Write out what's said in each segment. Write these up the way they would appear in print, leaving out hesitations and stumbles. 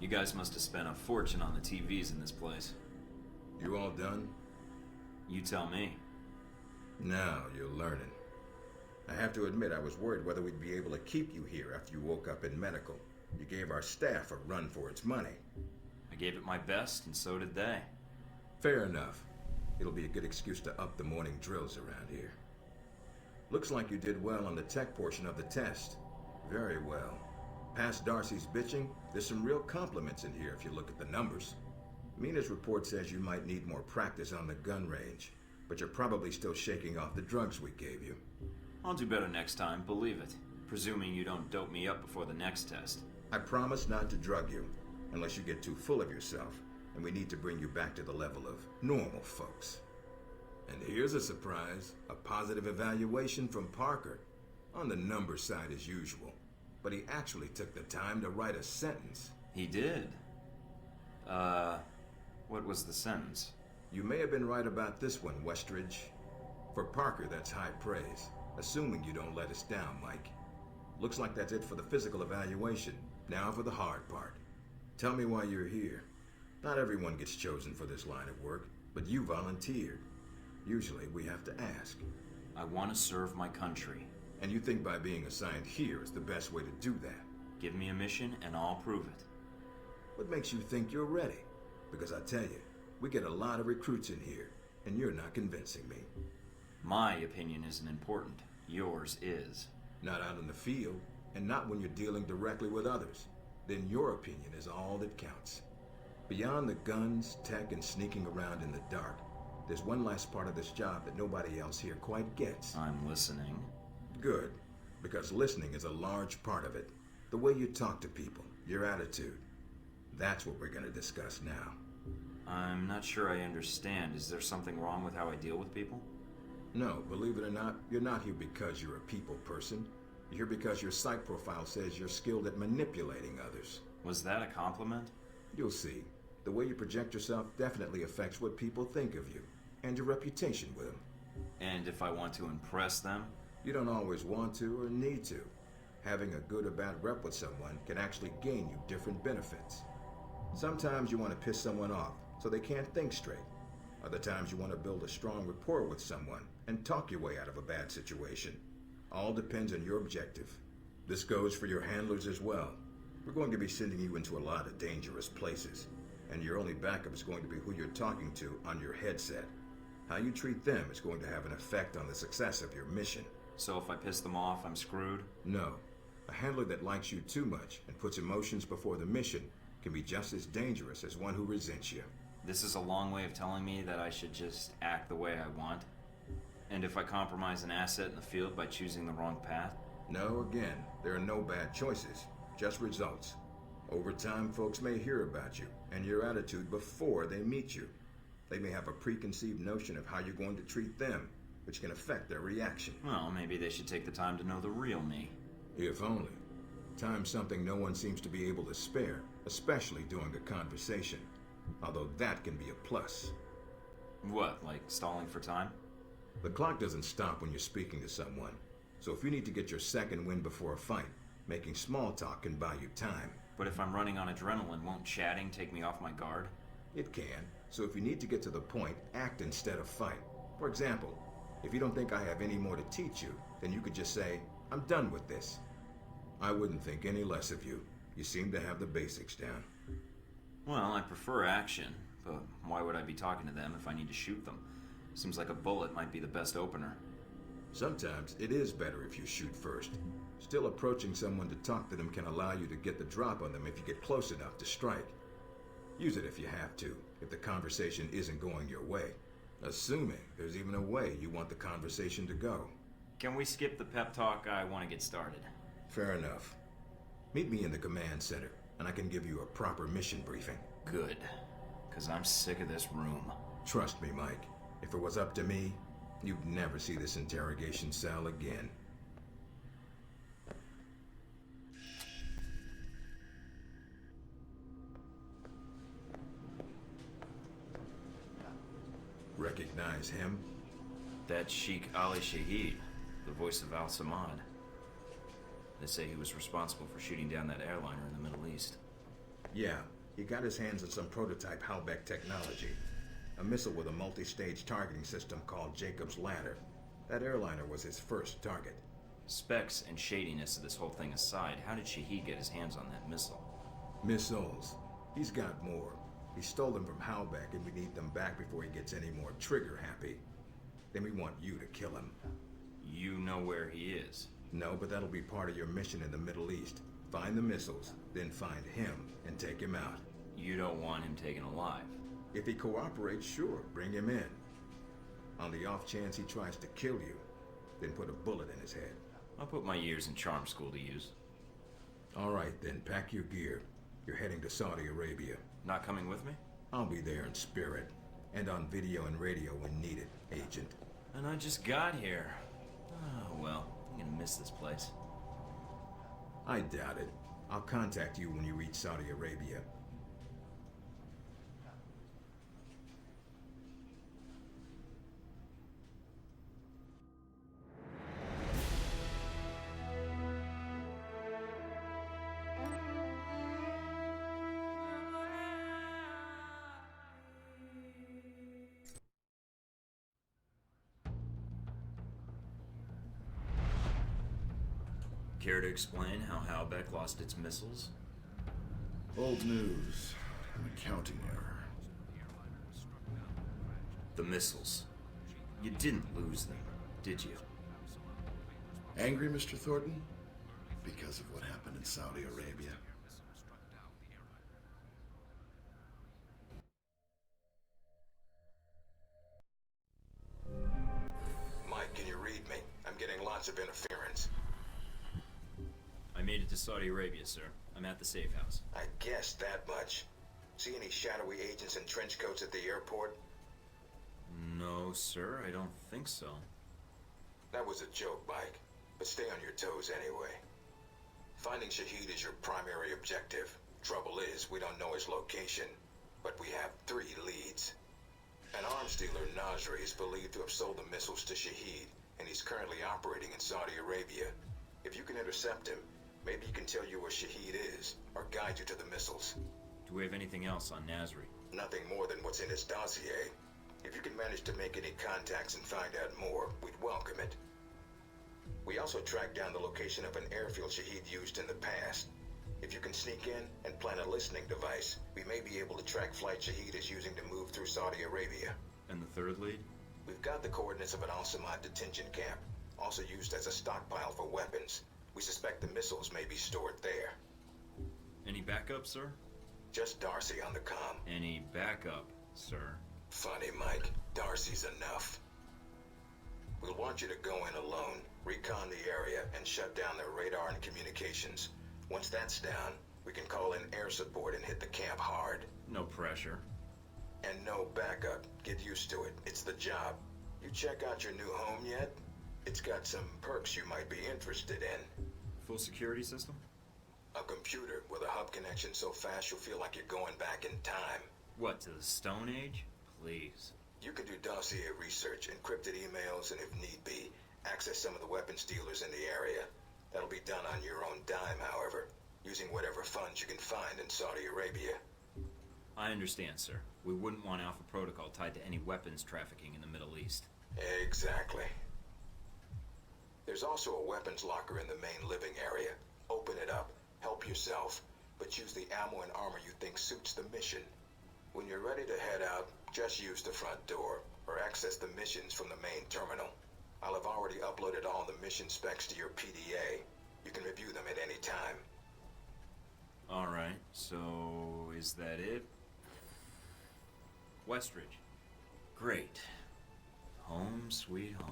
You guys must have spent a fortune on the TVs in this place. You all done? You tell me. Now you're learning. I have to admit I was worried whether we'd be able to keep you here after you woke up in medical. You gave our staff a run for its money. I gave it my best, and so did they. Fair enough. It'll be a good excuse to up the morning drills around here. Looks like you did well on the tech portion of the test. Very well. Past Darcy's bitching, there's some real compliments in here if you look at the numbers. Mina's report says you might need more practice on the gun range, but you're probably still shaking off the drugs we gave you. I'll do better next time, believe it. Presuming you don't dope me up before the next test. I promise not to drug you, unless you get too full of yourself, and we need to bring you back to the level of normal folks. And here's a surprise, a positive evaluation from Parker. On the number side as usual, but he actually took the time to write a sentence. He did? What was the sentence? You may have been right about this one, Westridge. For Parker, that's high praise, assuming you don't let us down, Mike. Looks like that's it for the physical evaluation. Now for the hard part. Tell me why you're here. Not everyone gets chosen for this line of work, but you volunteered. Usually we have to ask. I want to serve my country. And you think by being assigned here is the best way to do that? Give me a mission and I'll prove it. What makes you think you're ready? Because I tell you, we get a lot of recruits in here, and you're not convincing me. My opinion isn't important. Yours is. Not out in the field, and not when you're dealing directly with others. Then your opinion is all that counts. Beyond the guns, tech, and sneaking around in the dark, there's one last part of this job that nobody else here quite gets. I'm listening. Good, because listening is a large part of it. The way you talk to people, your attitude. That's what we're going to discuss now. I'm not sure I understand. Is there something wrong with how I deal with people? No, believe it or not, you're not here because you're a people person. You're here because your psych profile says you're skilled at manipulating others. Was that a compliment? You'll see. The way you project yourself definitely affects what people think of you, and your reputation with them. And if I want to impress them? You don't always want to or need to. Having a good or bad rep with someone can actually gain you different benefits. Sometimes you want to piss someone off so they can't think straight. Other times you want to build a strong rapport with someone and talk your way out of a bad situation. All depends on your objective. This goes for your handlers as well. We're going to be sending you into a lot of dangerous places, and your only backup is going to be who you're talking to on your headset. How you treat them is going to have an effect on the success of your mission. So if I piss them off, I'm screwed? No. A handler that likes you too much and puts emotions before the mission can be just as dangerous as one who resents you. This is a long way of telling me that I should just act the way I want? And if I compromise an asset in the field by choosing the wrong path? No, again, there are no bad choices, just results. Over time, folks may hear about you and your attitude before they meet you. They may have a preconceived notion of how you're going to treat them, which can affect their reaction. Well, maybe they should take the time to know the real me. If only. Time's something no one seems to be able to spare, especially during a conversation. Although that can be a plus. What, like stalling for time? The clock doesn't stop when you're speaking to someone. So if you need to get your second win before a fight, making small talk can buy you time. But if I'm running on adrenaline, won't chatting take me off my guard? It can. So if you need to get to the point, act instead of fight. For example, if you don't think I have any more to teach you, then you could just say, I'm done with this. I wouldn't think any less of you. You seem to have the basics down. Well, I prefer action, but why would I be talking to them if I need to shoot them? Seems like a bullet might be the best opener. Sometimes it is better if you shoot first. Still, approaching someone to talk to them can allow you to get the drop on them if you get close enough to strike. Use it if you have to, if the conversation isn't going your way. Assuming there's even a way you want the conversation to go. Can we skip the pep talk? I want to get started. Fair enough. Meet me in the command center, and I can give you a proper mission briefing. Good, because I'm sick of this room. Trust me, Mike. If it was up to me, you'd never see this interrogation cell again. Recognize him? That's Sheikh Ali Shahid, the voice of Al Samad. They say he was responsible for shooting down that airliner in the Middle East. Yeah, He got his hands on some prototype Halbeck technology. A missile with a multi-stage targeting system called Jacob's Ladder. That airliner was his first target. Specs and shadiness of this whole thing aside, how did Shahid get his hands on that missile? Missiles. He's got more. He stole them from Halbeck and we need them back before he gets any more trigger happy. Then we want you to kill him. You know where he is? No, but that'll be part of your mission in the Middle East. Find the missiles, then find him and take him out. You don't want him taken alive? If he cooperates, sure, bring him in. On the off chance he tries to kill you, then put a bullet in his head. I'll put my years in charm school to use. All right, then, pack your gear. You're heading to Saudi Arabia. Not coming with me? I'll be there in spirit, and on video and radio when needed, Agent. And I just got here. Oh, well, I'm gonna miss this place. I doubt it. I'll contact you when you reach Saudi Arabia. Care to explain how Halbeck lost its missiles? Old news. An accounting error. The missiles. You didn't lose them, did you? Angry, Mr. Thornton? Because of what happened in Saudi Arabia. Mike, can you read me? I'm getting lots of interference. I made it to Saudi Arabia, sir. I'm at the safe house. I guessed that much. See any shadowy agents in trench coats at the airport? No, sir, I don't think so. That was a joke, Mike. But stay on your toes anyway. Finding Shahid is your primary objective. Trouble is, we don't know his location. But we have 3 leads. An arms dealer, Nasri, is believed to have sold the missiles to Shahid, and he's currently operating in Saudi Arabia. If you can intercept him, maybe he can tell you where Shahid is, or guide you to the missiles. Do we have anything else on Nasri? Nothing more than what's in his dossier. If you can manage to make any contacts and find out more, we'd welcome it. We also tracked down the location of an airfield Shahid used in the past. If you can sneak in and plant a listening device, we may be able to track flights Shahid is using to move through Saudi Arabia. And the third lead? We've got the coordinates of an Al-Samad detention camp, also used as a stockpile for weapons. We suspect the missiles may be stored there. Any backup, sir? Just Darcy on the comm. Any backup, sir? Funny, Mike. Darcy's enough. We'll want you to go in alone, recon the area, and shut down their radar and communications. Once that's down, we can call in air support and hit the camp hard. No pressure. And no backup. Get used to it. It's the job. You check out your new home yet? It's got some perks you might be interested in. Full security system? A computer with a hub connection so fast you'll feel like you're going back in time. What, to the Stone Age? Please. You can do dossier research, encrypted emails, and if need be, access some of the weapons dealers in the area. That'll be done on your own dime, however, using whatever funds you can find in Saudi Arabia. I understand, sir. We wouldn't want Alpha Protocol tied to any weapons trafficking in the Middle East. Exactly. There's also a weapons locker in the main living area. Open it up, help yourself, but use the ammo and armor you think suits the mission. When you're ready to head out, just use the front door, or access the missions from the main terminal. I'll have already uploaded all the mission specs to your PDA. You can review them at any time. Alright, so is that it? Westridge. Great. Home sweet home.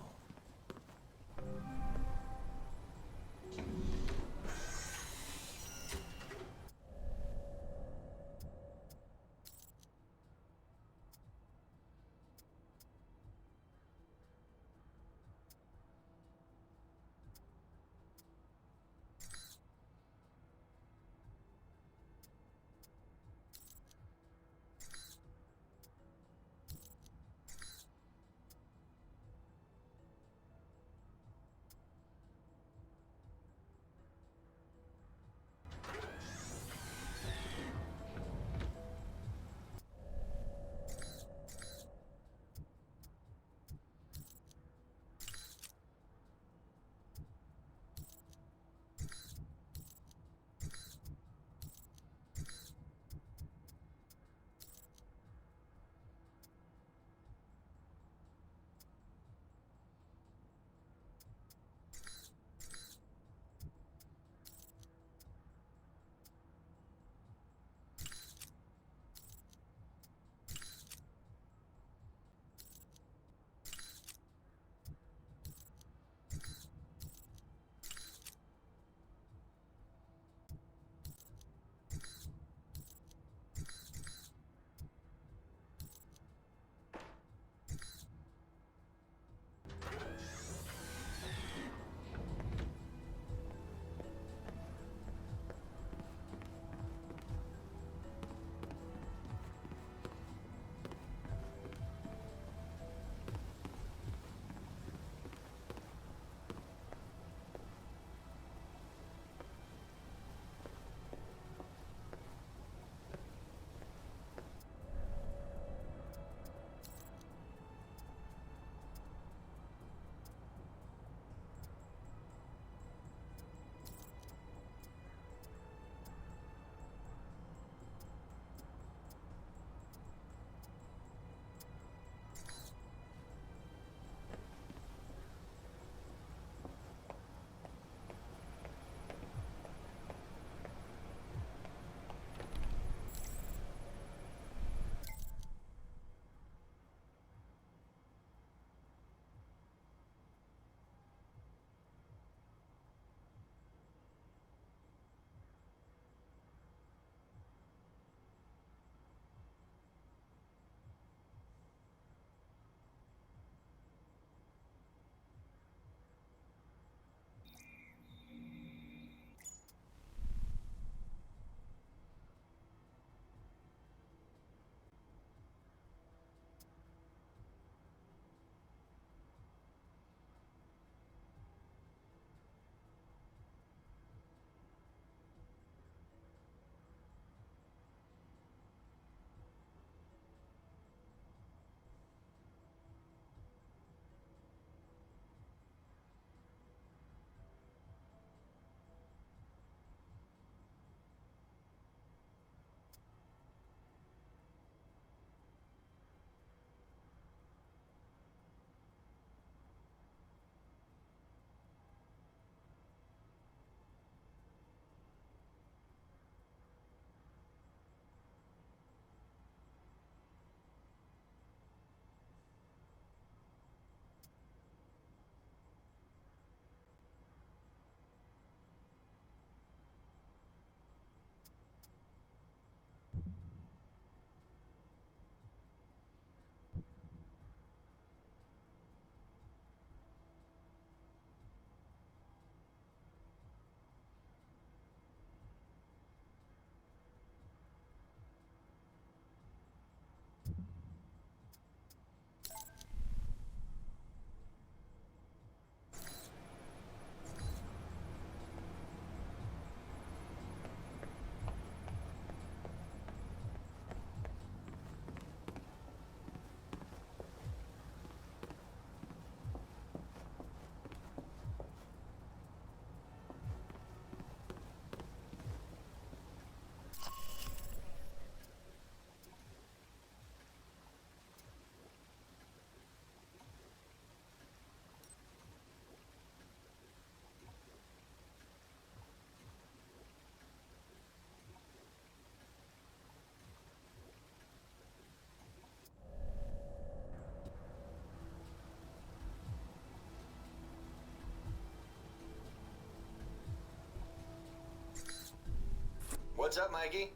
What's up, Mikey?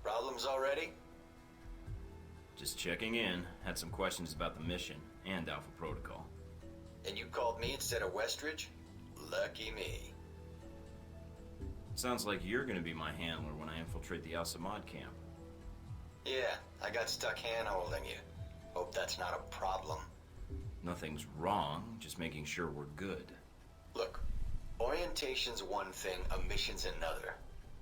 Problems already? Just checking in. Had some questions about the mission and Alpha Protocol. And you called me instead of Westridge? Lucky me. Sounds like you're gonna be my handler when I infiltrate the Al-Samad camp. Yeah, I got stuck hand-holding you. Hope that's not a problem. Nothing's wrong, just making sure we're good. Look, orientation's one thing, a mission's another.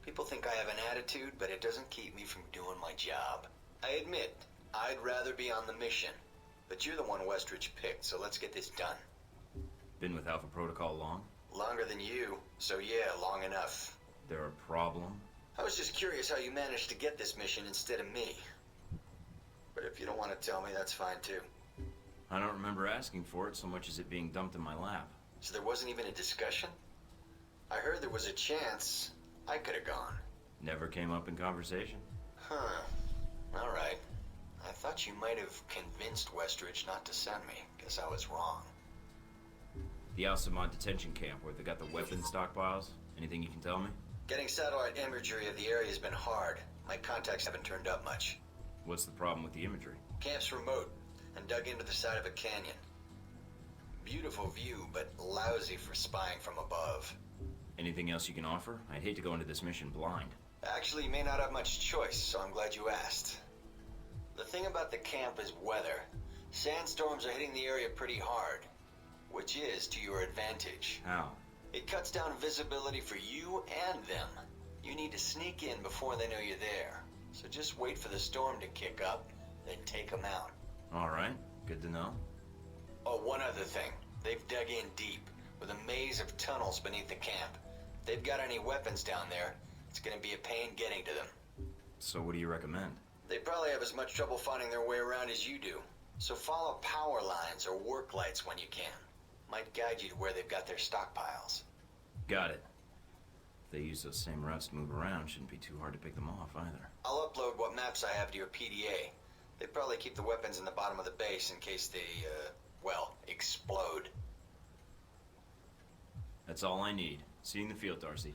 People think I have an attitude, but it doesn't keep me from doing my job. I admit, I'd rather be on the mission. But you're the one Westridge picked, so let's get this done. Been with Alpha Protocol long? Longer than you, so yeah, long enough. There a problem? I was just curious how you managed to get this mission instead of me. But if you don't want to tell me, that's fine too. I don't remember asking for it so much as it being dumped in my lap. So there wasn't even a discussion? I heard there was a chance I could have gone. Never came up in conversation? Huh. Alright. I thought you might have convinced Westridge not to send me. Guess I was wrong. The Al-Samad detention camp where they got the weapon stockpiles? Anything you can tell me? Getting satellite imagery of the area has been hard. My contacts haven't turned up much. What's the problem with the imagery? Camp's remote and dug into the side of a canyon. Beautiful view, but lousy for spying from above. Anything else you can offer? I'd hate to go into this mission blind. Actually, you may not have much choice, so I'm glad you asked. The thing about the camp is weather. Sandstorms are hitting the area pretty hard, which is to your advantage. How? It cuts down visibility for you and them. You need to sneak in before they know you're there. So just wait for the storm to kick up, then take them out. Alright, good to know. Oh, one other thing. They've dug in deep, with a maze of tunnels beneath the camp. If they've got any weapons down there, it's gonna be a pain getting to them. So what do you recommend? They probably have as much trouble finding their way around as you do. So follow power lines or work lights when you can. Might guide you to where they've got their stockpiles. Got it. If they use those same routes to move around, shouldn't be too hard to pick them off either. I'll upload what maps I have to your PDA. They probably keep the weapons in the bottom of the base in case they, well, explode. That's all I need. See you in the field, Darcy.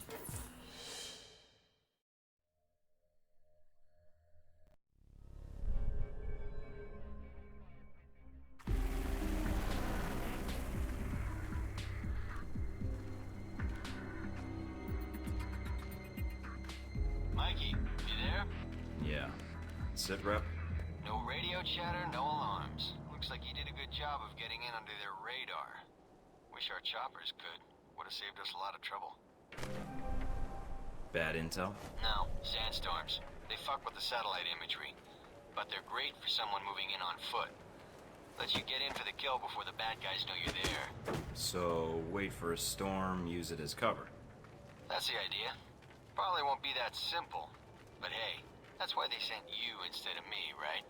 Mikey, you there? Yeah. Sit rep? No radio chatter, no alarms. Looks like you did a good job of getting in under their radar. Wish our choppers could. Would have saved us a lot of trouble. Bad intel? No, sandstorms. They fuck with the satellite imagery. But they're great for someone moving in on foot. Lets you get in for the kill before the bad guys know you're there. So, wait for a storm, use it as cover. That's the idea. Probably won't be that simple. But hey, that's why they sent you instead of me, right?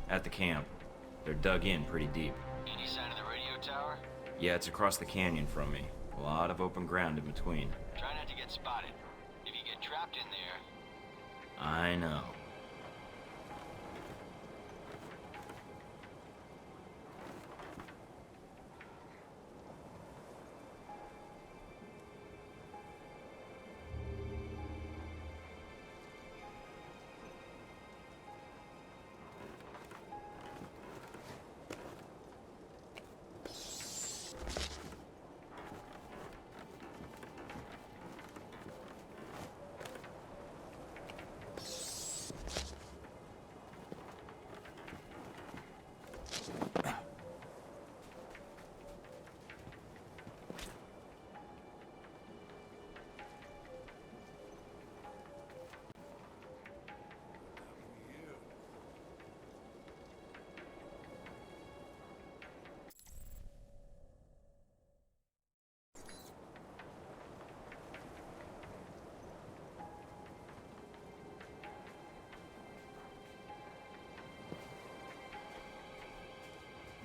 At the camp. They're dug in pretty deep. Any sign of the radio tower? Yeah, it's across the canyon from me. A lot of open ground in between. Try not to get spotted. If you get trapped in there... I know.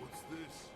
What's this?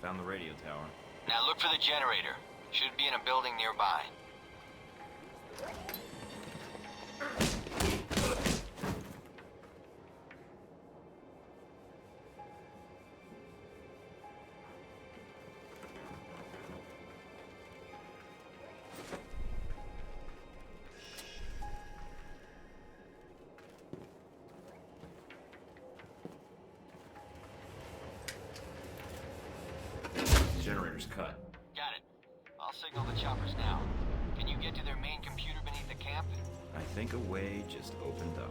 Found the radio tower. Now look for the generator. Should be in a building nearby. Generator's cut. Got it. I'll signal the choppers now. Can you get to their main computer beneath the camp? I think a way just opened up.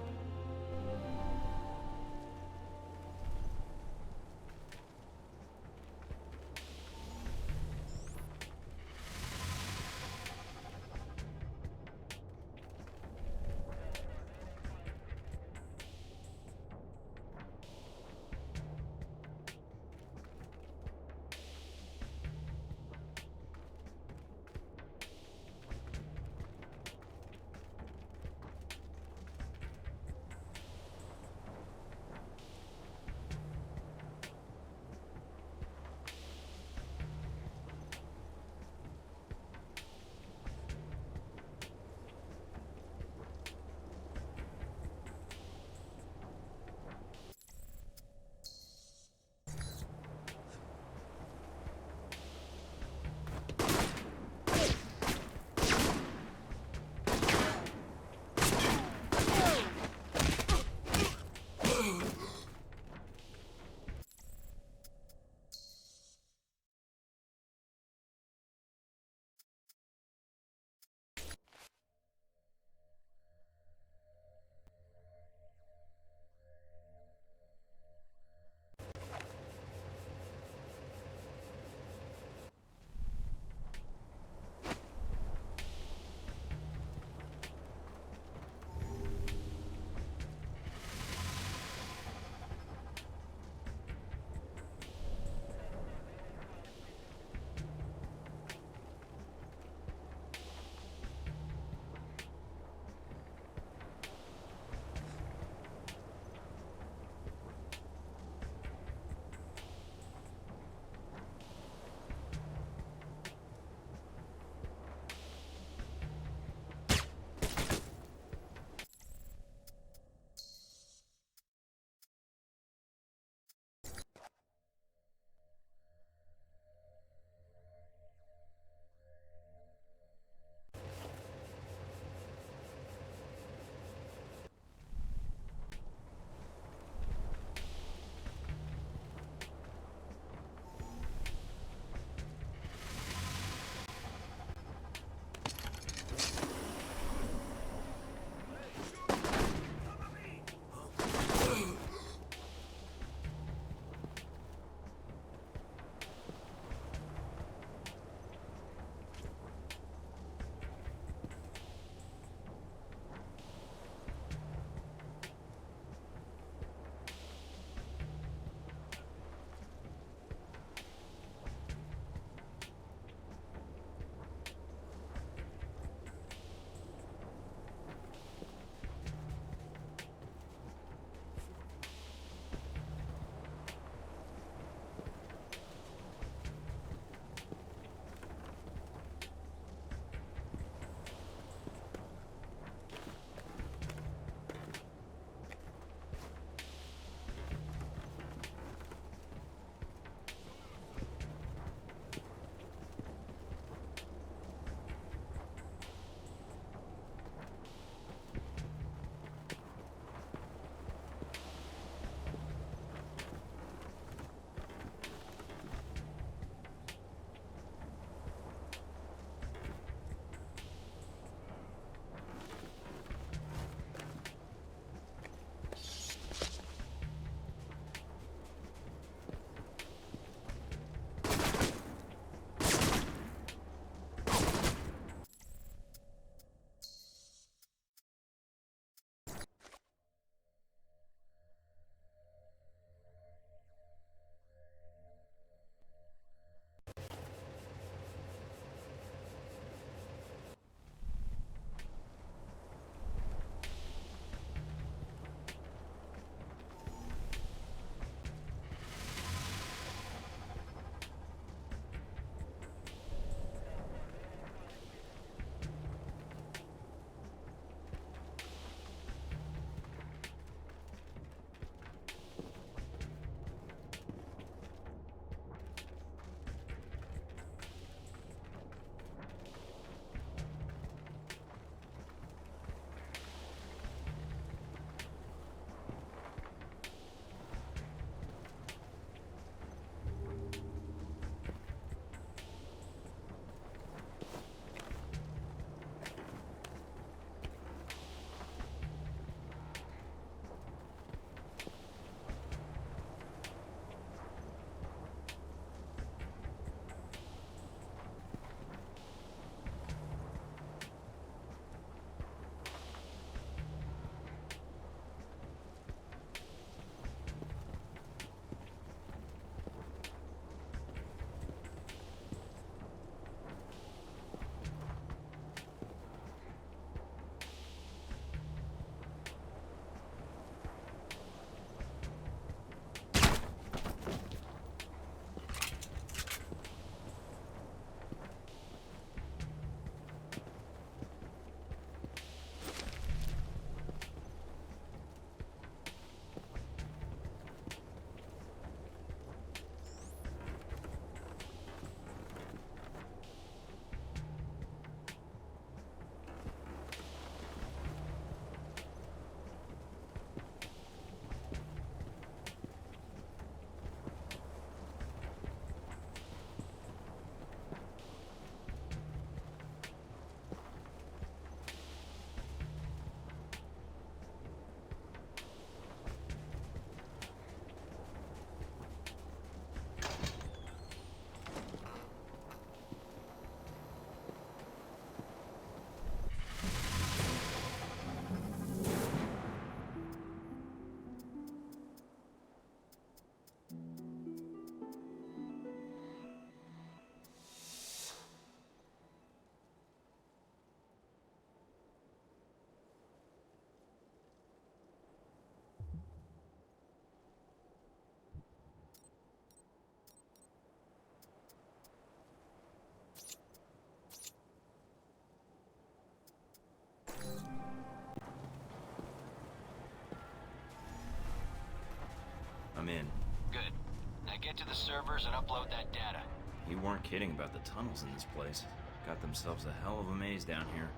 get to the servers and upload that data. You weren't kidding about the tunnels in this place. Got themselves a hell of a maze down here.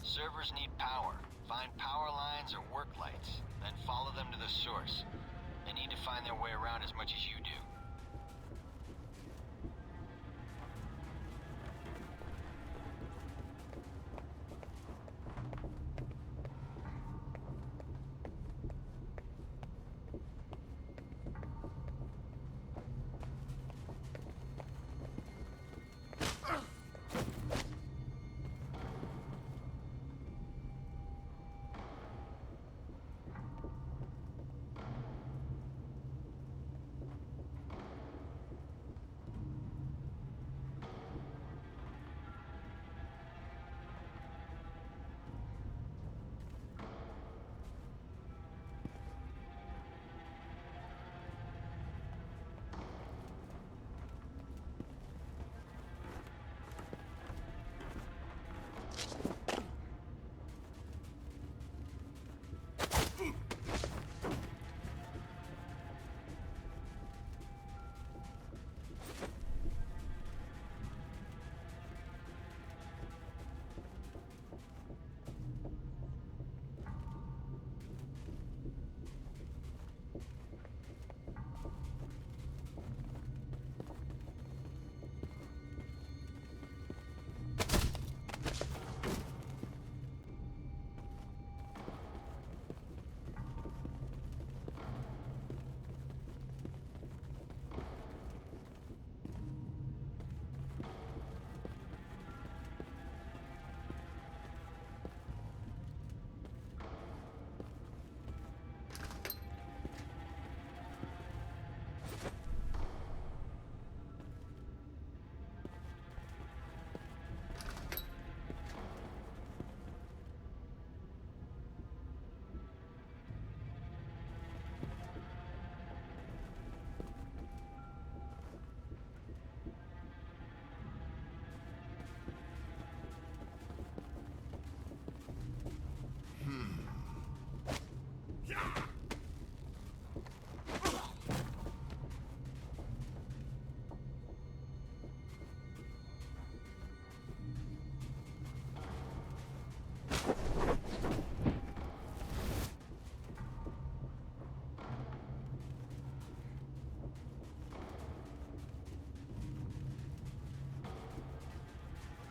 Servers need power. Find power lines or work lights, then follow them to the source. They need to find their way around as much as you do.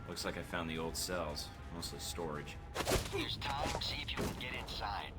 Looks like I found the old cells, mostly storage. Here's time, see if you can get inside.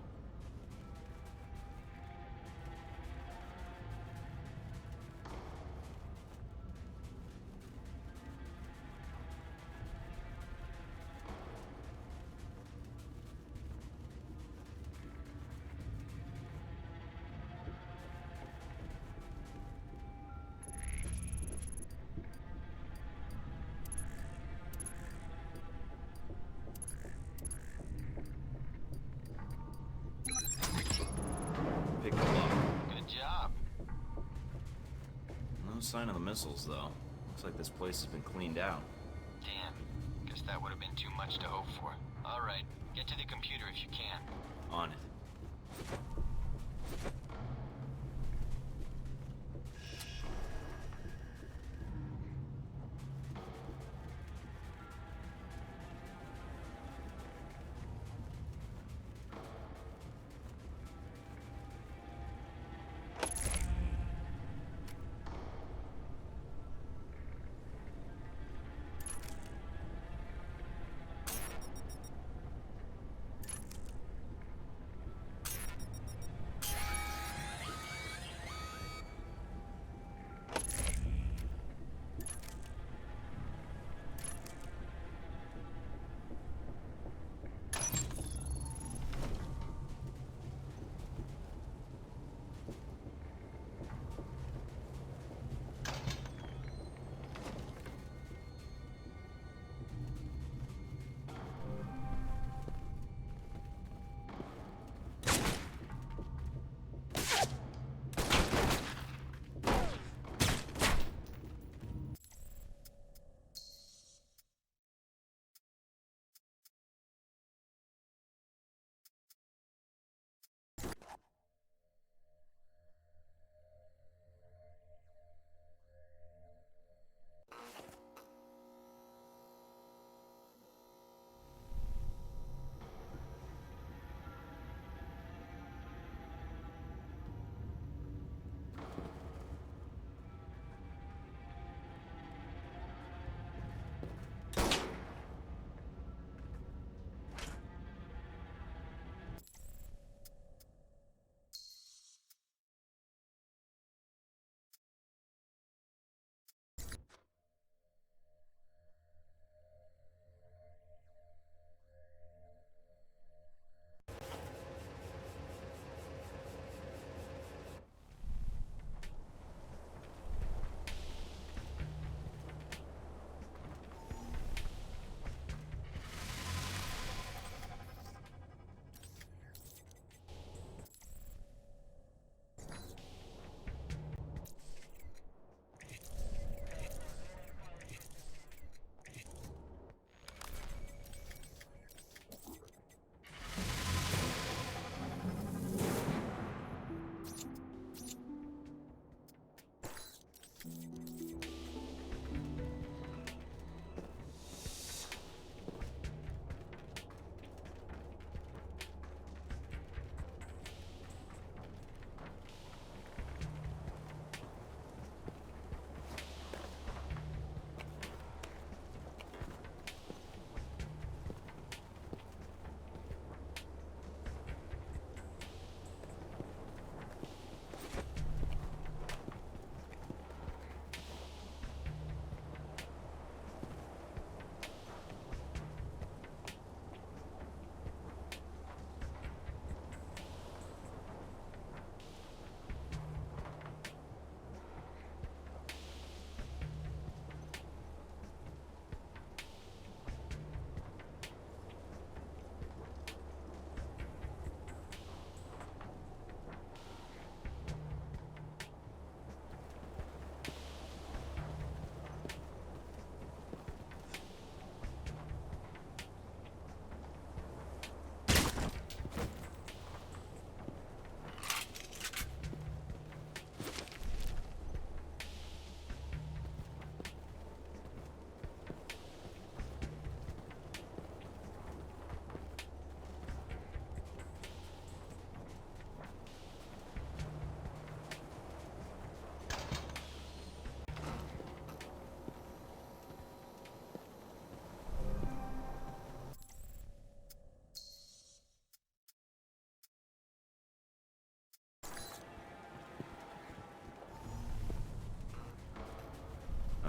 Pick them up. Good job. No sign of the missiles, though. Looks like this place has been cleaned out. Damn. Guess that would have been too much to hope for. All right, get to the computer if you can. On it.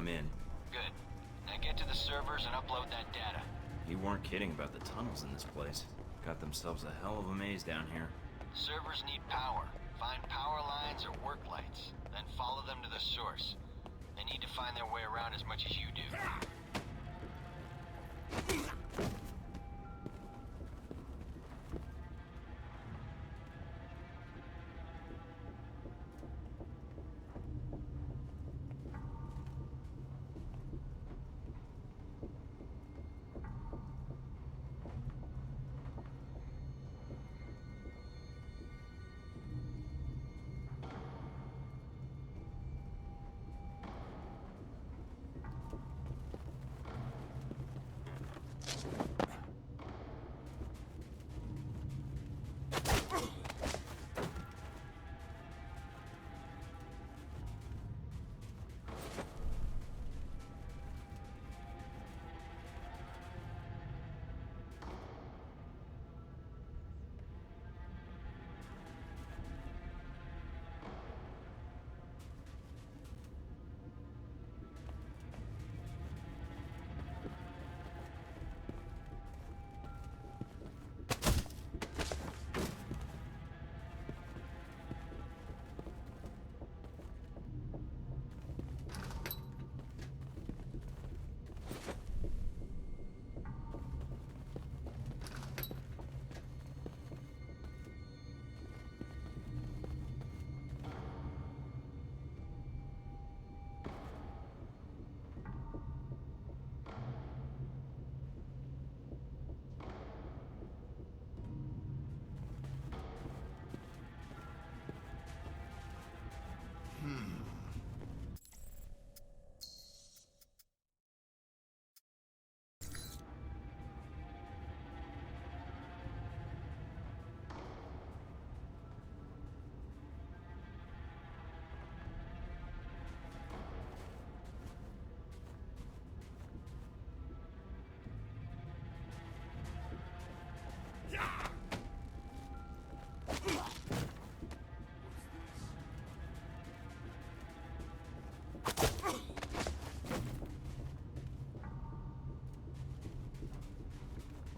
I'm in. Good. Now get to the servers and upload that data. You weren't kidding about the tunnels in this place. Got themselves a hell of a maze down here. Servers need power. Find power lines or work lights, then follow them to the source. They need to find their way around as much as you do.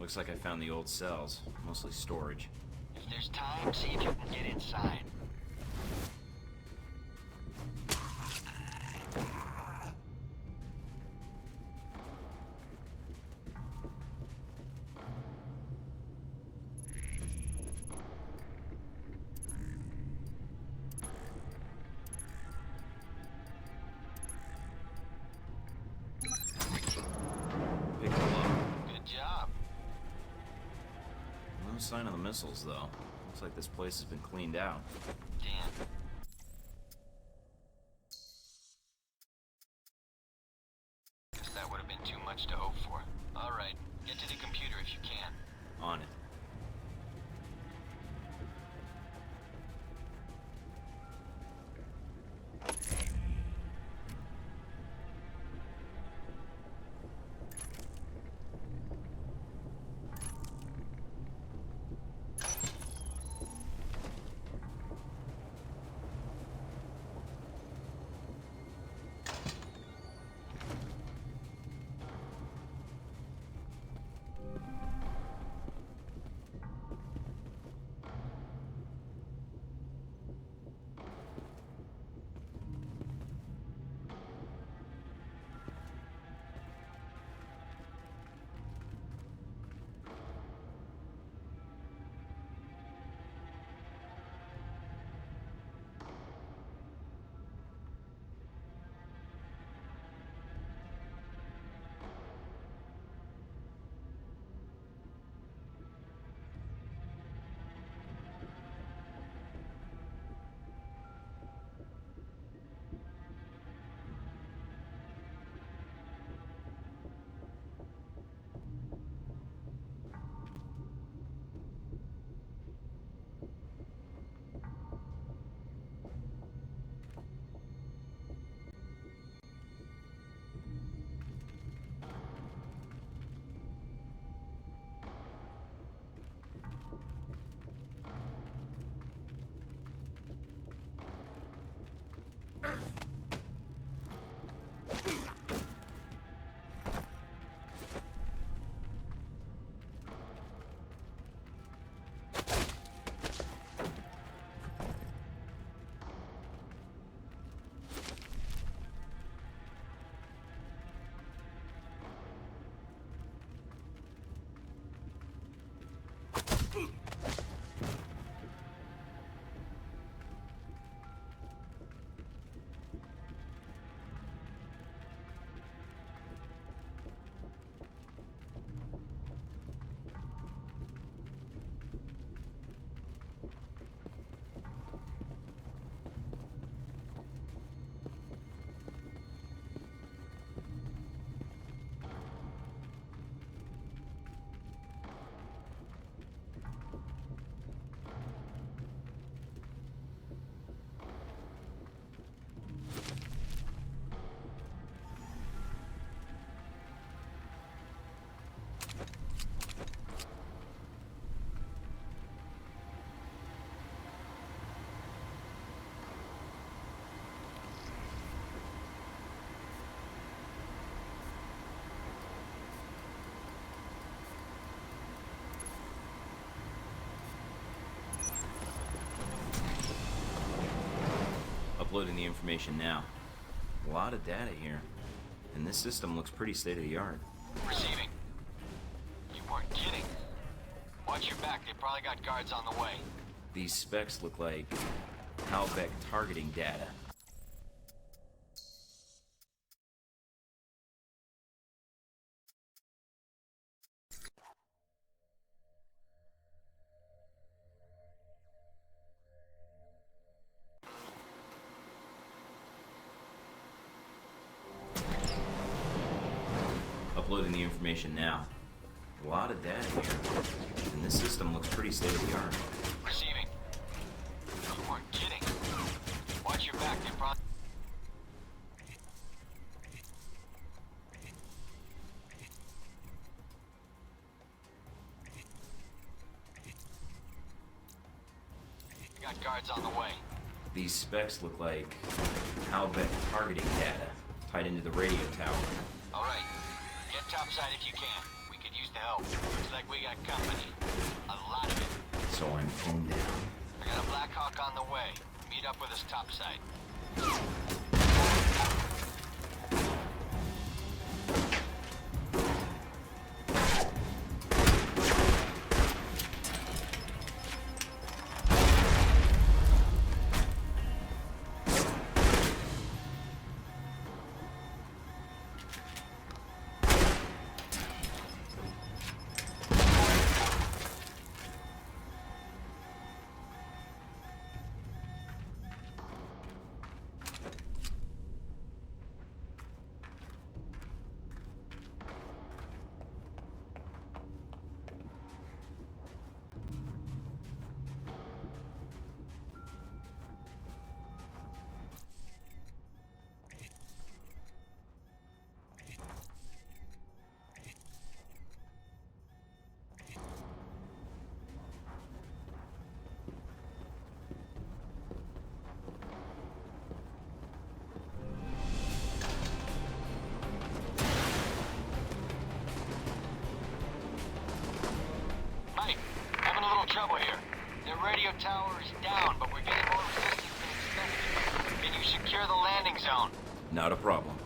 Looks like I found the old cells, mostly storage. If there's time, see if you can get inside. Picked them up. Good job. No sign of the missiles, though. Looks like this place has been cleaned out. Damn. Guess that would have been too much to hope for. All right, get to the computer if you can. On it. Uploading the information now. A lot of data here. And this system looks pretty state-of-the-art. Receiving. You weren't kidding. Watch your back, they probably got guards on the way. These specs look like Halbeck targeting data. Uploading the information now. A lot of data here. And this system looks pretty state-of-the-art. Receiving. You weren't kidding. Watch your back, they probably... got guards on the way. These specs look like Halbeck targeting data tied into the radio tower. All right. Get topside if you can. We could use the help. Looks like we got company. A lot of it. So I'm phoned down. I got a Black Hawk on the way. Meet up with us topside. Mike, having a little trouble here. The radio tower is down, but we're getting more resistance than expected. Can you secure the landing zone? Not a problem.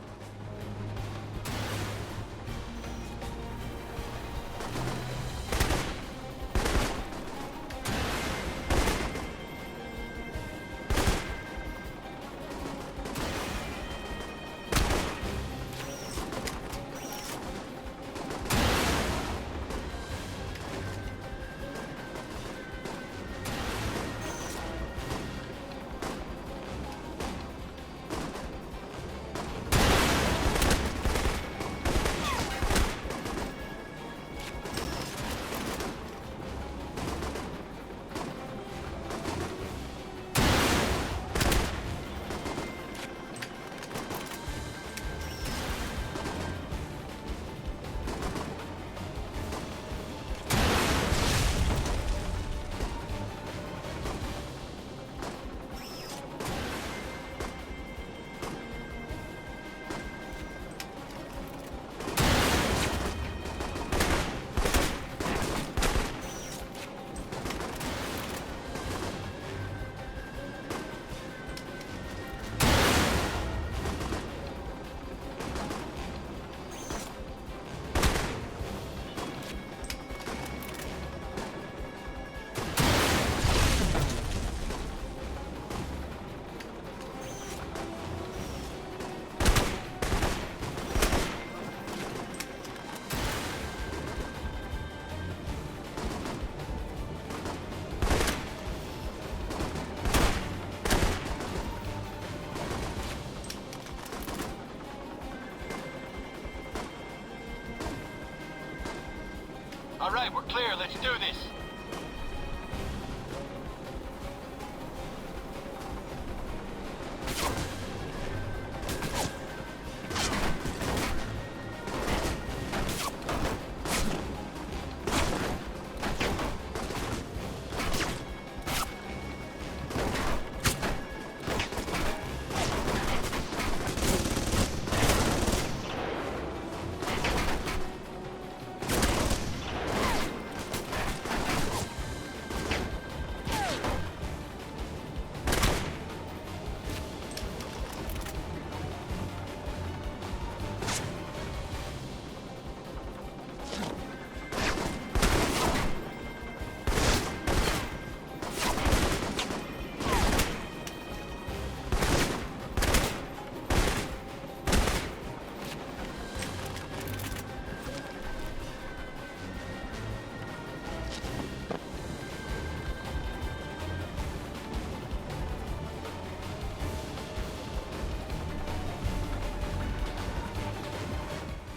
All right, we're clear. Let's do this.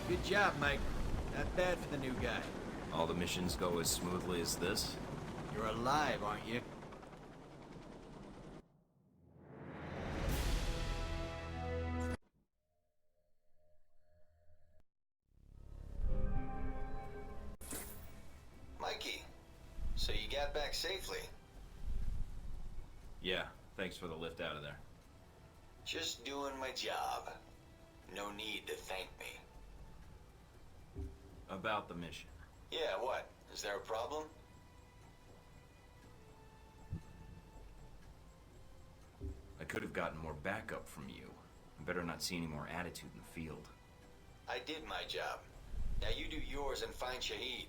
Good job, Mike. Not bad for the new guy. All the missions go as smoothly as this? You're alive, aren't you? Mikey, so you got back safely? Yeah, thanks for the lift out of there. Just doing my job. No need to thank me. About the mission. Yeah, what? Is there a problem? I could have gotten more backup from you. I better not see any more attitude in the field. I did my job. Now you do yours and find Shahid.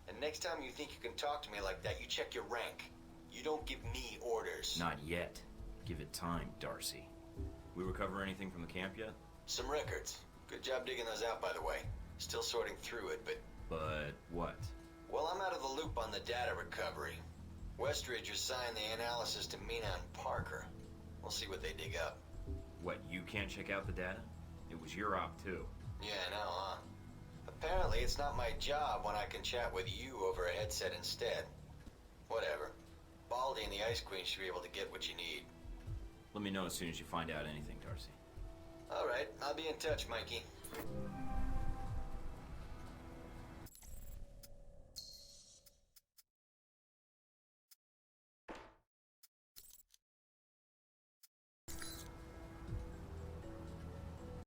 And next time you think you can talk to me like that, you check your rank. You don't give me orders. Not yet. Give it time, Darcy. We recover anything from the camp yet? Some records. Good job digging those out, by the way. Still sorting through it, but... But what? Well, I'm out of the loop on the data recovery. Westridge assigned the analysis to Mina and Parker. We'll see what they dig up. What, you can't check out the data? It was your op, too. Yeah, I know, huh? Apparently it's not my job when I can chat with you over a headset instead. Whatever. Baldy and the Ice Queen should be able to get what you need. Let me know as soon as you find out anything, Darcy. Alright, I'll be in touch, Mikey.